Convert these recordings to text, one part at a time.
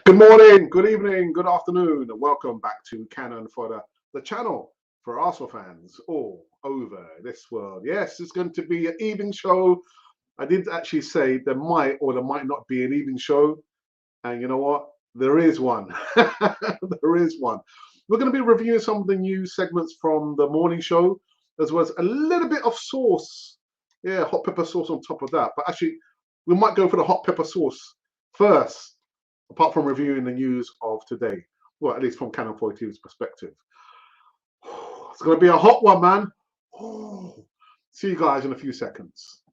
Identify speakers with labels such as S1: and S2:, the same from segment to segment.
S1: Good morning, good evening, good afternoon, and welcome back to Cannon Fodder, the channel for Arsenal fans all over this world. Yes, it's going to be an evening show. I did actually say there might or there might not be an evening show, and you know what? There is one. There is one. We're going to be reviewing some of the new segments from the morning show, as well as a little bit of sauce. Yeah, hot pepper sauce on top of that. But actually, we might go for the hot pepper sauce first, apart from reviewing the news of today. Well, at least from Canon 42's perspective. It's going to be a hot one, man. See you guys in a few seconds.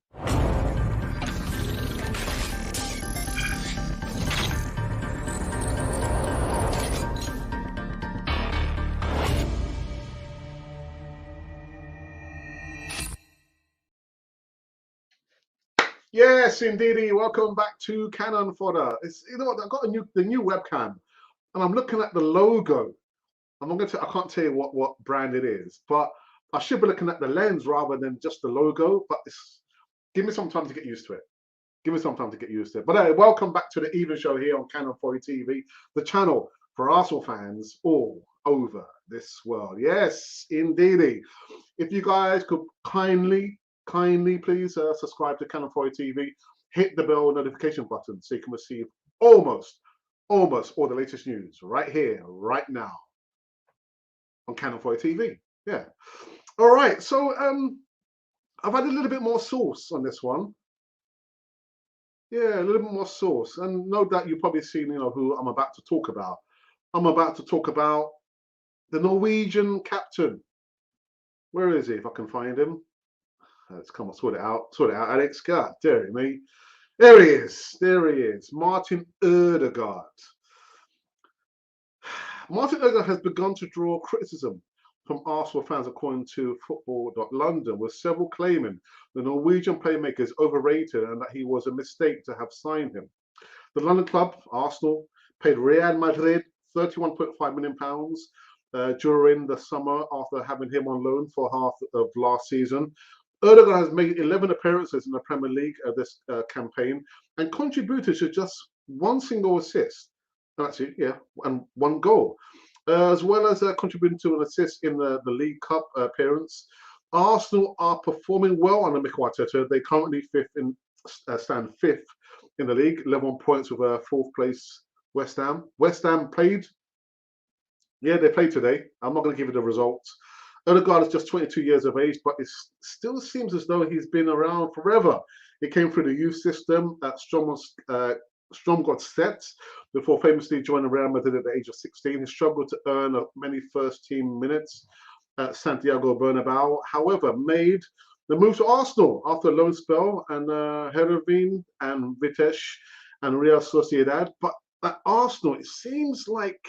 S1: Yes, indeedy. Welcome back to Canon Fodder. You know what? I've got the new webcam, and I'm looking at the logo. I'm not going to. I can't tell you what brand it is, but I should be looking at the lens rather than just the logo. But give me some time to get used to it. Give me some time to get used to it. But welcome back to the evening show here on Canon 40 TV, the channel for Arsenal fans all over this world. Yes, indeedy. If you guys could kindly please subscribe to Canon 40 TV, hit the bell notification button so you can receive almost all the latest news right here, right now on Canon 40 TV. Yeah. All right. So I've had a little bit more sauce on this one. Yeah, a little bit more sauce. And no doubt you've probably seen, who I'm about to talk about. I'm about to talk about the Norwegian captain. Where is he, if I can find him? Let's come on, sort it out, Alex. God, dear me. There he is, Martin Odegaard. Martin Odegaard has begun to draw criticism from Arsenal fans, according to Football.London, with several claiming the Norwegian playmaker is overrated and that he was a mistake to have signed him. The London club, Arsenal, paid Real Madrid £31.5 million during the summer after having him on loan for half of last season. Odegaard has made 11 appearances in the Premier League this campaign and contributed to just one single assist. That's it, yeah, and one goal, as well as contributing to an assist in the League Cup appearance. Arsenal are performing well under Mikel Arteta. They currently stand fifth in the league, 11 points with fourth place West Ham. West Ham played. Yeah, they played today. I'm not going to give you the results. Odegaard is just 22 years of age, but it still seems as though he's been around forever. He came through the youth system at Stromgårdstedt before famously joining Real Madrid at the age of 16. He struggled to earn many first-team minutes at Santiago Bernabeu. However, made the move to Arsenal after a loan spell and Heerenveen and Vitesse and Real Sociedad. But at Arsenal, it seems like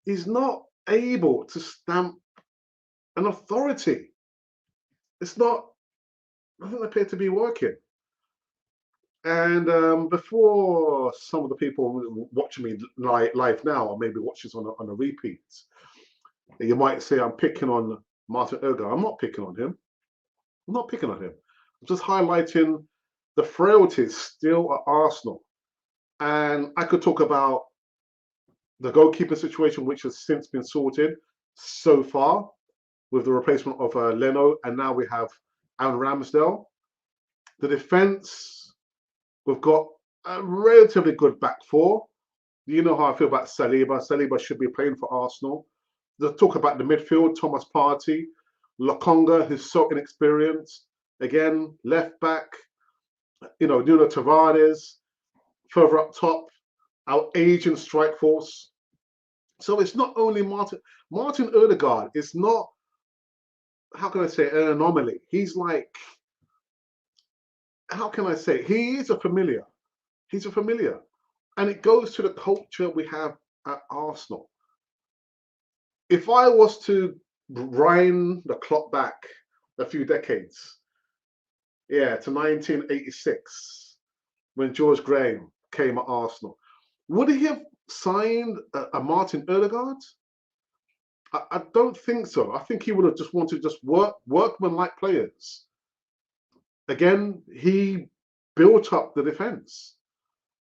S1: he's not able to stamp an authority. It doesn't appear to be working. And before some of the people watching me live now, or maybe watch this on a repeat, you might say I'm picking on Martin Odegaard. I'm not picking on him. I'm just highlighting the frailties still at Arsenal. And I could talk about the goalkeeper situation, which has since been sorted so far with the replacement of Leno, and now we have Aaron Ramsdale. The defense, we've got a relatively good back four. You know how I feel about Saliba. Saliba should be playing for Arsenal. Let's talk about the midfield, Thomas Partey, Lokonga, who's so inexperienced. Again, left back, Nuno Tavares, further up top, our aging strike force. So it's not only Martin Odegaard. It's not, how can I say, an anomaly. He's like, how can I say, he is a familiar. He's a familiar. And it goes to the culture we have at Arsenal. If I was to wind the clock back a few decades, yeah, to 1986, when George Graham came at Arsenal, would he have signed a Martin Odegaard? I don't think so. I think he would have just wanted workman-like players. Again, he built up the defence.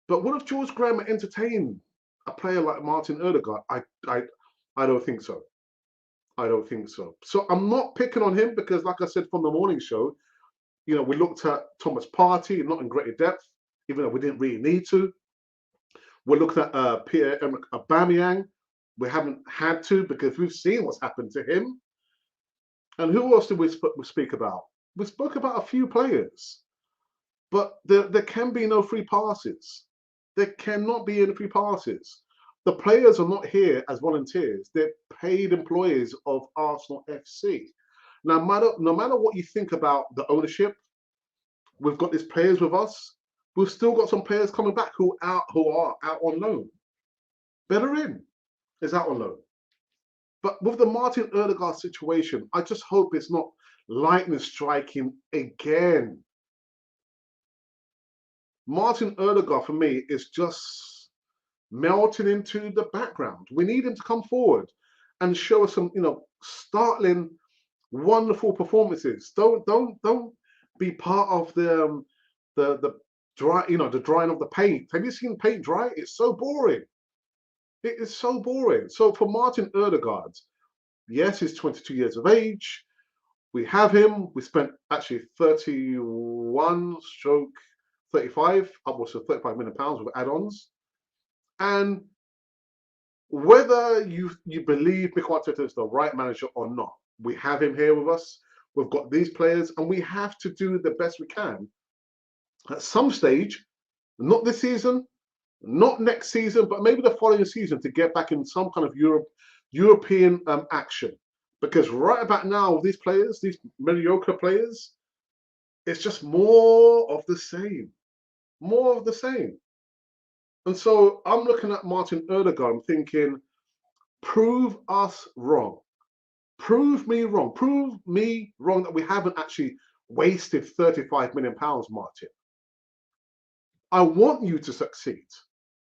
S1: But would have George Graham entertained a player like Martin Odegaard? I don't think so. I don't think so. So I'm not picking on him because, like I said from the morning show, we looked at Thomas Partey, not in greater depth, even though we didn't really need to. We're looking at Pierre-Emerick Aubameyang. We haven't had to because we've seen what's happened to him. And who else did we speak about? We spoke about a few players, but there can be no free passes. There cannot be any free passes. The players are not here as volunteers. They're paid employees of Arsenal FC. No matter what you think about the ownership, we've got these players with us. We've still got some players coming back who are out on loan. Bellerin is out on loan. But with the Martin Odegaard situation, I just hope it's not lightning striking again. Martin Odegaard, for me, is just melting into the background. We need him to come forward and show us some, startling, wonderful performances. Don't be part of the dry, the drying of the paint. Have you seen paint dry? It's so boring. It is so boring. So for Martin Odegaard, yes, he's 22 years of age. We have him. We spent actually 31 stroke 35, upwards of £35 million with add-ons. And whether you believe Mikel Arteta is the right manager or not, we have him here with us. We've got these players, and we have to do the best we can. At some stage, not this season, not next season, but maybe the following season, to get back in some kind of European action. Because right about now, these players, these mediocre players, it's just more of the same. More of the same. And so I'm looking at Martin Odegaard, I'm thinking, prove us wrong. Prove me wrong. Prove me wrong that we haven't actually wasted £35 million, Martin. I want you to succeed.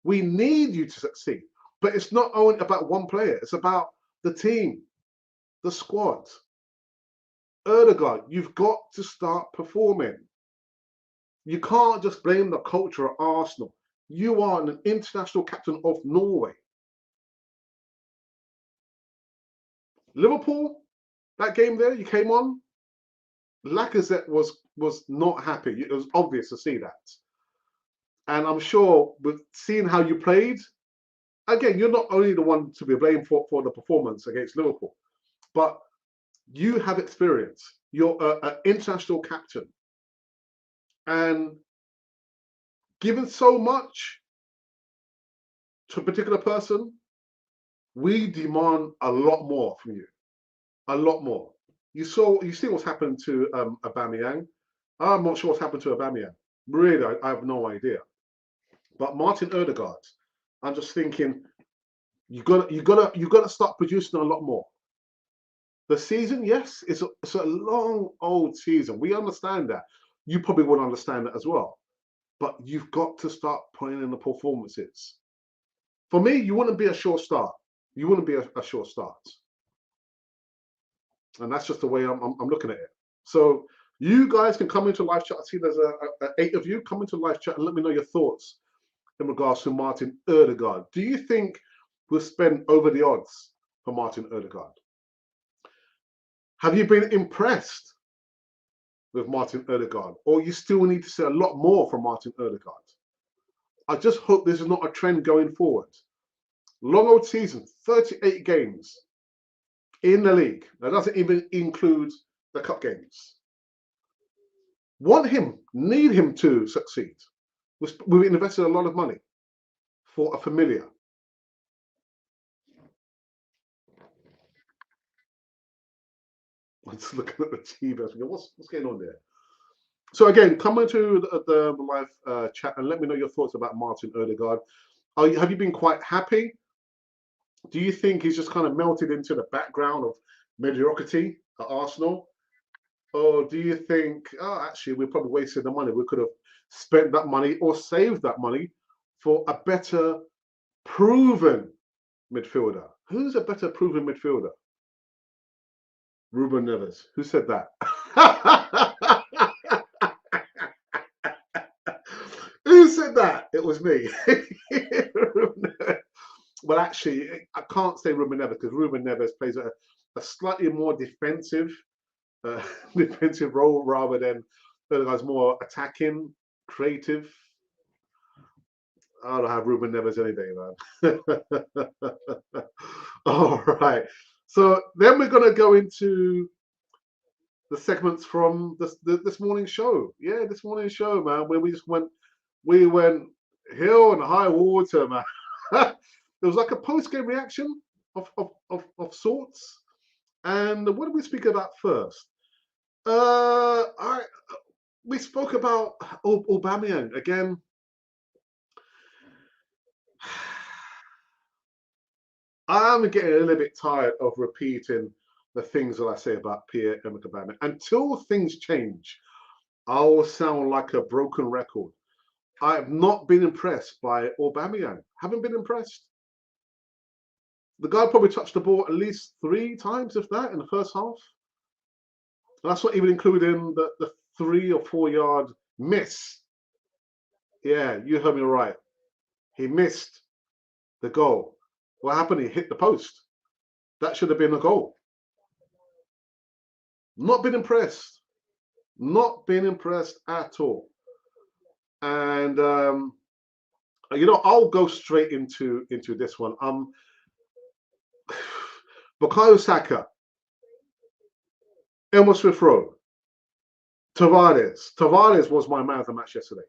S1: We need you to succeed. But it's not only about one player. It's about the team, the squad. Odegaard, you've got to start performing. You can't just blame the culture at Arsenal. You are an international captain of Norway. Liverpool, that game there, you came on. Lacazette was not happy. It was obvious to see that. And I'm sure with seeing how you played, again, you're not only the one to be blamed for the performance against Liverpool, but you have experience. You're an international captain. And given so much to a particular person, we demand a lot more from you. A lot more. You see what's happened to Aubameyang. I'm not sure what's happened to Aubameyang. Really, I have no idea. But Martin Odegaard, I'm just thinking, you gotta start producing a lot more. The season, yes, it's a long old season. We understand that. You probably won't understand that as well. But you've got to start putting in the performances. For me, you wouldn't be a sure start. You wouldn't be a sure start. And that's just the way I'm looking at it. So you guys can come into live chat. I see there's 8 of you. Come into live chat and let me know your thoughts in regards to Martin Odegaard. Do you think we'll spend over the odds for Martin Odegaard? Have you been impressed with Martin Odegaard? Or you still need to see a lot more from Martin Odegaard? I just hope this is not a trend going forward. Long old season, 38 games in the league. That doesn't even include the cup games. Want him, need him to succeed. We've invested a lot of money for a familiar. I'm just looking at the TV. What's going on there? So again, come into the live chat and let me know your thoughts about Martin Odegaard. Have you been quite happy? Do you think he's just kind of melted into the background of mediocrity at Arsenal? Or do you think, actually, we probably wasted the money. We could have spent that money or saved that money for a better proven midfielder? Who's a better proven midfielder? Ruben Neves. Who said that? Who said that? It was me. well, actually, I can't say Ruben Neves because Ruben Neves plays a slightly more defensive defensive role rather than Odegaard's more attacking, creative. I don't have Ruben Neves any day, man. All right. So then we're going to go into the segments from this morning's show. Yeah, this morning's show, man, where we went hill and high water, man. It was like a post-game reaction of sorts. And what did we speak about first? We spoke about Aubameyang again. I'm getting a little bit tired of repeating the things that I say about Pierre-Emerick Aubameyang. Until things change, I will sound like a broken record. I have not been impressed by Aubameyang. Haven't been impressed. The guy probably touched the ball at least 3 times, if that, in the first half. And that's not even including the 3 or 4 yard miss. Yeah, you heard me right. He missed the goal. What happened? He hit the post. That should have been a goal. Not been impressed. Not been impressed at all. And I'll go straight into this one. Bukayo Saka, Emil Smith-Rowe, Tavares. Tavares was my man of the match yesterday,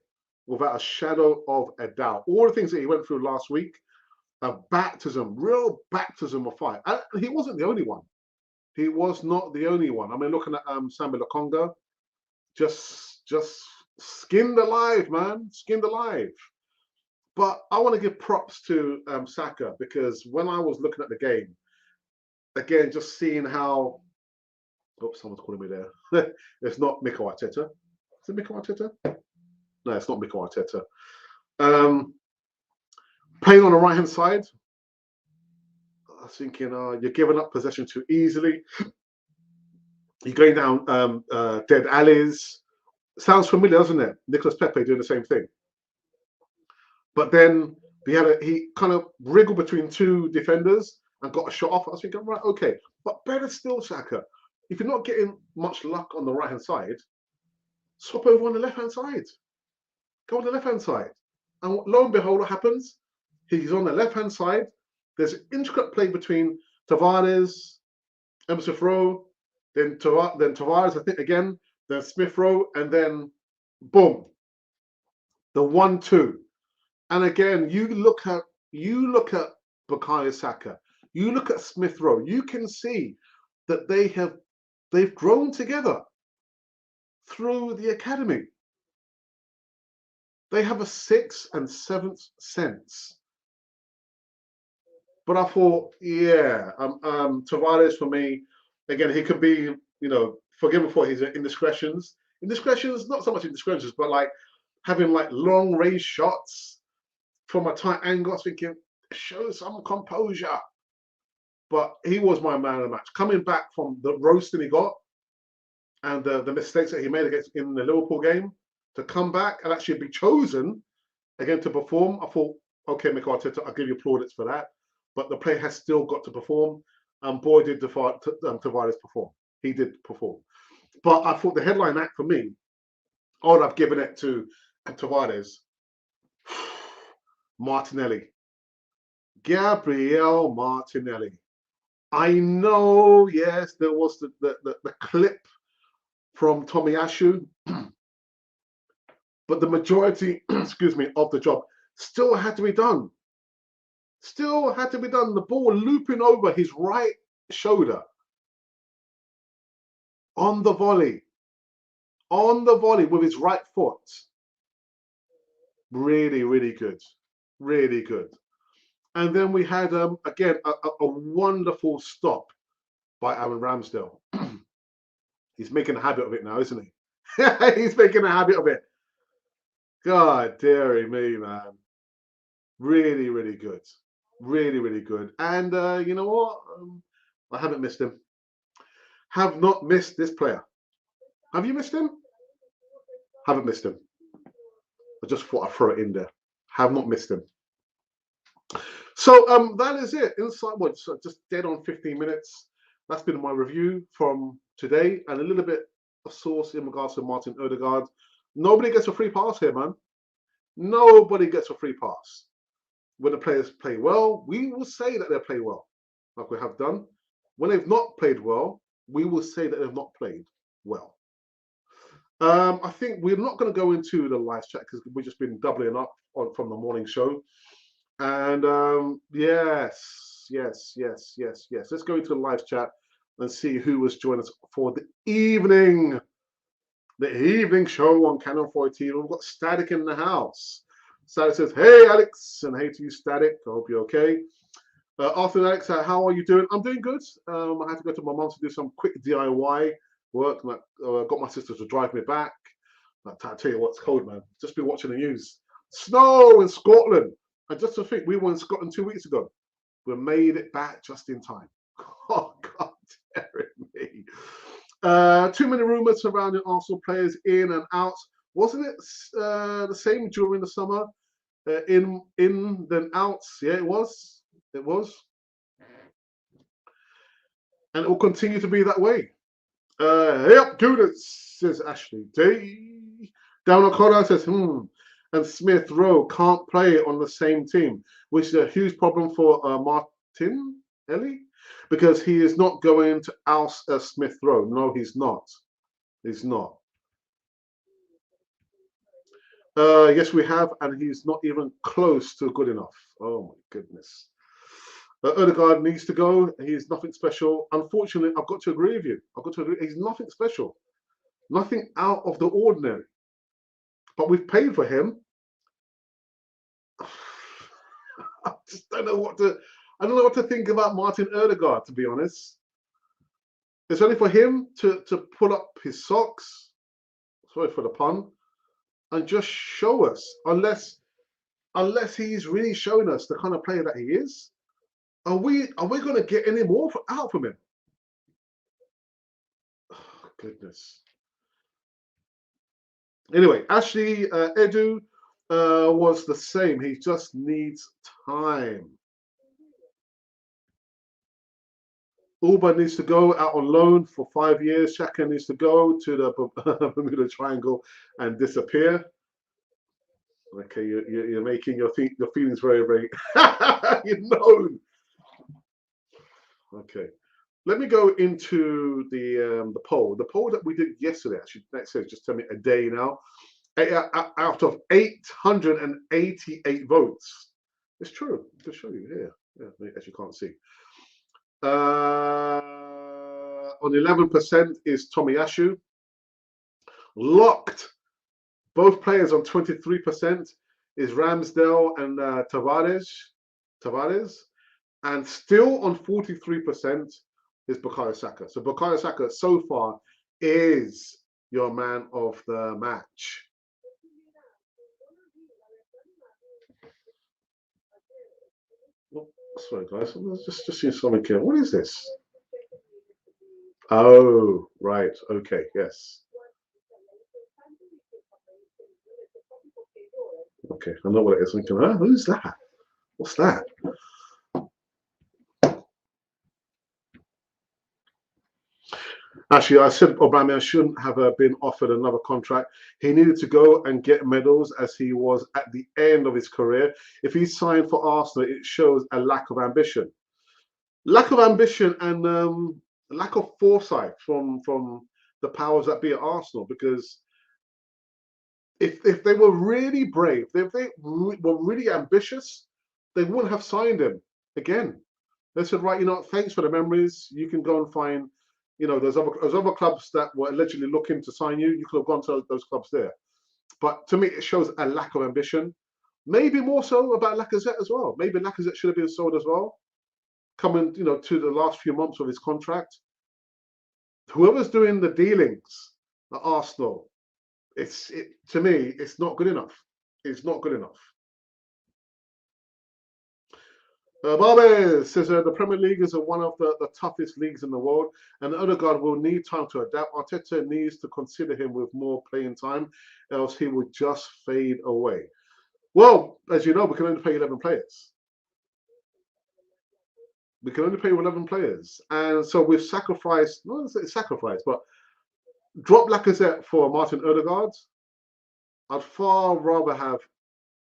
S1: without a shadow of a doubt. All the things that he went through last week, a baptism, real baptism of fire. And he wasn't the only one. He was not the only one. I mean, looking at Samuel Lokonga, just skinned alive, man, skinned alive. But I want to give props to Saka, because when I was looking at the game, again, just seeing how, oops, someone's calling me there. It's not Mikel Arteta. Is it Mikel Arteta? No, it's not Mikel Arteta. Playing on the right-hand side, I was thinking, you're giving up possession too easily. You're going down dead alleys. Sounds familiar, doesn't it? Nicolas Pepe doing the same thing. But then he kind of wriggled between 2 defenders and got a shot off. I was thinking, right, okay. But better still, Saka, if you're not getting much luck on the right-hand side, swap over on the left-hand side. Go on the left-hand side. And lo and behold, what happens? He's on the left-hand side. There's an intricate play between Tavares, Emil Smith-Rowe, then Tavares, I think, again, then Smith-Rowe, and then boom, the 1-2. And again, you look at Bukayo Saka, you look at Smith-Rowe, you can see that they've grown together through the academy. They have a 6th and 7th sense. But I thought, yeah, Tavares for me, again, he could be, forgiven for his indiscretions. Indiscretions, not so much indiscretions, but like having like long range shots from a tight angle. I was thinking, show some composure. But he was my man of the match. Coming back from the roasting he got and the mistakes that he made in the Liverpool game, to come back and actually be chosen again to perform, I thought, okay, Mikel Arteta, I'll give you plaudits for that. But the player has still got to perform. And boy, did Tavares perform. He did perform. But I thought the headline act for me, I would have given it to Tavares. Martinelli. Gabriel Martinelli. I know, yes, there was the clip from Tomiyasu, but the majority, excuse me, of the job still had to be done. Still had to be done. The ball looping over his right shoulder on the volley with his right foot. Really, really good. Really good. And then we had, again, a wonderful stop by Aaron Ramsdale. He's making a habit of it now, isn't he? He's making a habit of it. God, dearie me, man. Really, really good. Really, really good. And you know what? I haven't missed him. Have not missed this player. Have you missed him? Haven't missed him. I just thought I'd throw it in there. Have not missed him. So that is it. Inside what? So just dead on 15 minutes. That's been my review from today, and a little bit of source in regards to Martin Odegaard. Nobody gets a free pass here, man. Nobody gets a free pass. When the players play well, we will say that they play well, like we have done. When they've not played well, we will say that they've not played well. I think we're not going to go into the live chat because we've just been doubling up from the morning show. And yes. Let's go into the live chat and see who was joining us for the evening show on Canon 14. We've got Static in the house. Static says, "Hey Alex," and hey to you, Static. I hope you're okay. After Alex, how are you doing? I'm doing good. I had to go to my mum to do some quick DIY work. Got my sister to drive me back. I tell you what's cold, man. Just been watching the news. Snow in Scotland. And just to think, we were in Scotland 2 weeks ago. We made it back just in time. Oh, God, damn me. Too many rumours surrounding Arsenal players in and out. Wasn't it the same during the summer? In then outs. Yeah, it was. It was. And it will continue to be that way. Hey up, Gooders, says Ashley D. Down O'Connor says, and Smith Rowe can't play on the same team, which is a huge problem for Martin Ellie, because he is not going to oust Smith Rowe. No, he's not. He's not. Yes, we have, and he's not even close to good enough. Oh my goodness. Odegaard needs to go. He's nothing special. Unfortunately, I've got to agree with you. I've got to agree. He's nothing special. Nothing out of the ordinary. But we've paid for him. I just don't know what to think about Martin Odegaard, to be honest. It's only for him to pull up his socks, sorry for the pun, and just show us, unless he's really showing us the kind of player that he is. Are we going to get any more out from him? Oh, goodness. Anyway, Ashley Edu was the same. He just needs time. Uber needs to go out on loan for 5 years. Shaka needs to go to the Bermuda Triangle and disappear. Okay, you're making your feelings very, very Okay, let me go into the poll. The poll that we did yesterday, actually, that says just tell me a day now. Out of 888 votes, it's true. To show you here, yeah, as you can't see. On 11% is Tomiyasu. Locked. Both players on 23% is Ramsdale and Tavares. And still on 43% is Bukayo Saka. So Bukayo Saka so far is your man of the match. Sorry, guys. Let's just see something here. What is this? Oh, right. Okay. Yes. Okay. I know what it is. Thinking, who's that? What's that? Actually, I said Aubameyang shouldn't have been offered another contract. He needed to go and get medals as he was at the end of his career. If he signed for Arsenal, it shows a lack of ambition. Lack of ambition and lack of foresight from the powers that be at Arsenal. Because if they were really brave, if they were really ambitious, they wouldn't have signed him again. They said, right, thanks for the memories. You can go and find, there's other clubs that were allegedly looking to sign you. You could have gone to those clubs there. But to me, it shows a lack of ambition. Maybe more so about Lacazette as well. Maybe Lacazette should have been sold as well. Coming, to the last few months of his contract. Whoever's doing the dealings at Arsenal, to me, it's not good enough. It's not good enough. Barbes says the Premier League is one of the toughest leagues in the world, and Odegaard will need time to adapt. Arteta needs to consider him with more playing time, else he will just fade away. Well, as you know, we can only play 11 players. We can only play with 11 players. And so we've sacrificed, not sacrificed, but drop Lacazette for Martin Odegaard. I'd far rather have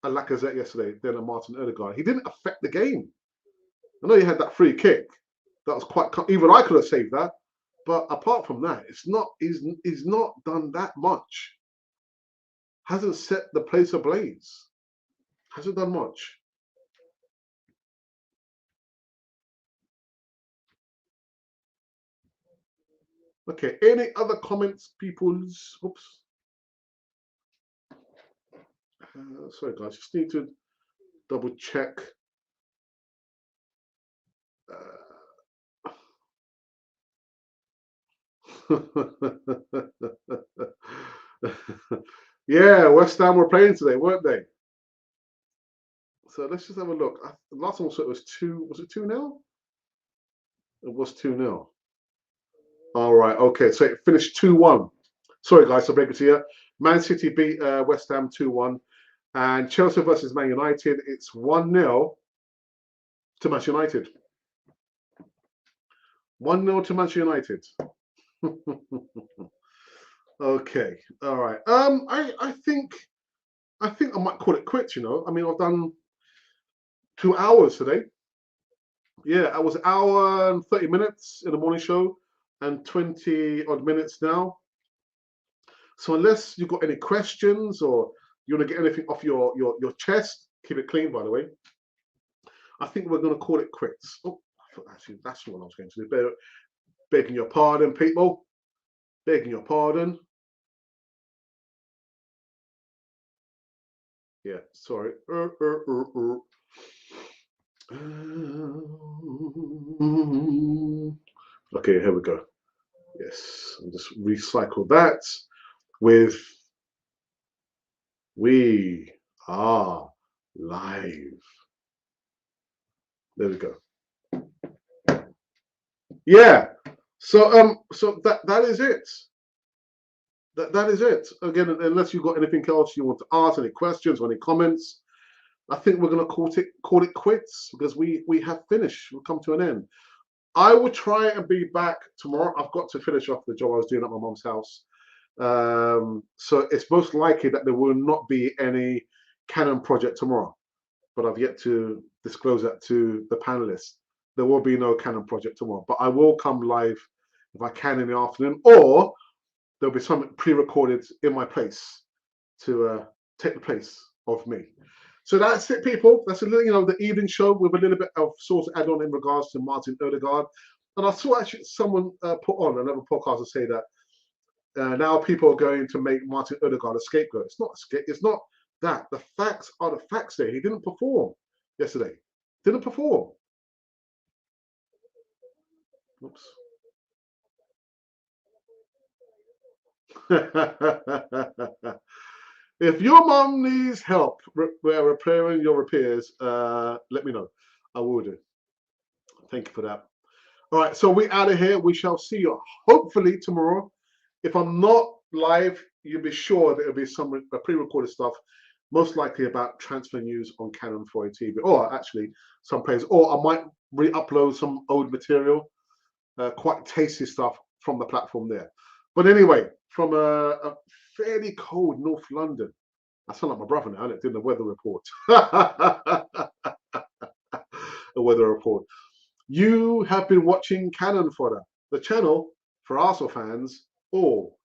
S1: a Lacazette yesterday than a Martin Odegaard. He didn't affect the game. I know he had that free kick. That was quite, even I could have saved that. But apart from that, it's not, he's not done that much. Hasn't set the place ablaze. Hasn't done much. Okay, any other comments, people's? Oops. Sorry, guys, just need to double check. Yeah, West Ham were playing today, weren't they? So let's just have a look. The last one it was 2, was it 2-0? It was 2-0. All right, okay, so it finished 2-1. Sorry, guys, to break it to you. Man City beat West Ham 2-1. And Chelsea versus Man United, it's 1-0 to Manchester United. 1-0 to Manchester United. Okay, all right. I think I might call it quits. I mean, I've done 2 hours today. Yeah, I was an hour and 30 minutes in the morning show, and 20 odd minutes now. So unless you've got any questions or you want to get anything off your chest, keep it clean, by the way. I think we're going to call it quits. Oh, actually, that's what I was going to do. Begging your pardon, people. Begging your pardon. Yeah, sorry. Okay, here we go. Yes, I'll just recycle that with "We are live." There we go. Yeah. So that is it. That is it. Again, unless you've got anything else you want to ask, any questions or any comments, I think we're going to call it quits because we have finished. We've come to an end. I will try and be back tomorrow. I've got to finish off the job I was doing at my mom's house. So it's most likely that there will not be any Canon project tomorrow, but I've yet to disclose that to the panelists. There will be no Canon project tomorrow, but I will come live if I can in the afternoon, or there'll be something pre-recorded in my place to take the place of me. So that's it, people. That's a little, the evening show with a little bit of sort of add on in regards to Martin Odegaard. And I saw actually someone put on another podcast to say that now people are going to make Martin Odegaard a scapegoat. It's not It's not that. The facts are the facts. There, he didn't perform yesterday. Didn't perform. Oops. If your mom needs help repairing your repairs, let me know. I will do. Thank you for that. All right, so we're out of here. We shall see you hopefully tomorrow. If I'm not live, you'll be sure that it'll be some pre-recorded stuff, most likely about transfer news on Canon 4A TV, or actually some players, or I might re-upload some old material, quite tasty stuff from the platform there. But anyway, from a fairly cold North London, I sound like my brother now, doing the weather report. A weather report. You have been watching Cannon Fodder, the channel for Arsenal fans all